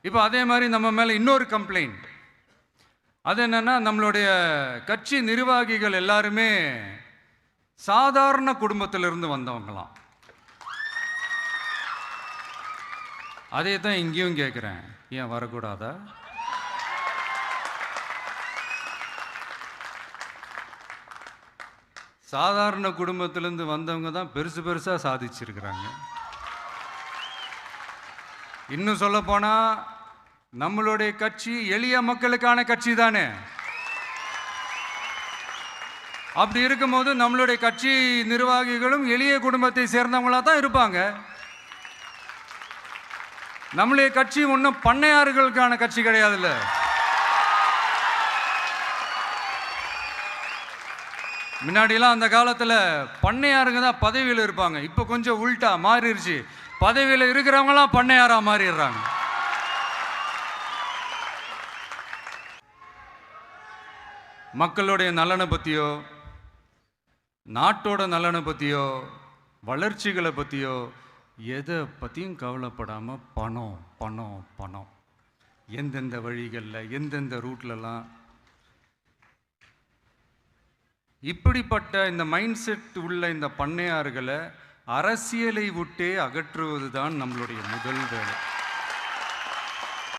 இப்போ அதே மாதிரி நம்ம மேலே இன்னொரு கம்ப்ளைண்ட். அது என்னன்னா, நம்மளுடைய கட்சி நிர்வாகிகள் எல்லாருமே சாதாரண குடும்பத்திலிருந்து வந்தவங்களாம். அதே தான் இங்கேயும் கேட்குறேன், ஏன் வரக்கூடாதா? சாதாரண குடும்பத்திலேருந்து வந்தவங்க தான் பெருசு பெருசாக சாதிச்சிருக்கிறாங்க. இன்னும் சொல்ல போனா, நம்மளுடைய கட்சி எளிய மக்களுக்கான கட்சி தானே. அப்படி இருக்கும்போது நம்மளுடைய கட்சி நிர்வாகிகளும் எளிய குடும்பத்தை சேர்ந்தவங்களா தான் இருப்பாங்க. நம்மளுடைய கட்சி ஒன்றும் பண்ணையாறுகளுக்கான கட்சி கிடையாதுல்ல. முன்னாடிலாம் அந்த காலத்தில் பண்ணையாருங்க தான் பதவியில் இருப்பாங்க. இப்போ கொஞ்சம் உள்டா மாறிடுச்சு. பதவியில் இருக்கிறவங்களாம் பண்ணையாரா மாறிடுறாங்க. மக்களுடைய நலனை பற்றியோ, நாட்டோட நலனை பற்றியோ, வளர்ச்சிகளை பற்றியோ எதை பற்றியும் கவலைப்படாமல் பணம் பணம் பணம், எந்தெந்த வழிகளில் எந்தெந்த ரூட்லலாம். இப்படிப்பட்ட இந்த மைண்ட் செட் உள்ள இந்த பண்ணையார்களை அரசியலை விட்டே அகற்றுவது தான் நம்மளுடைய முதல் வேலை.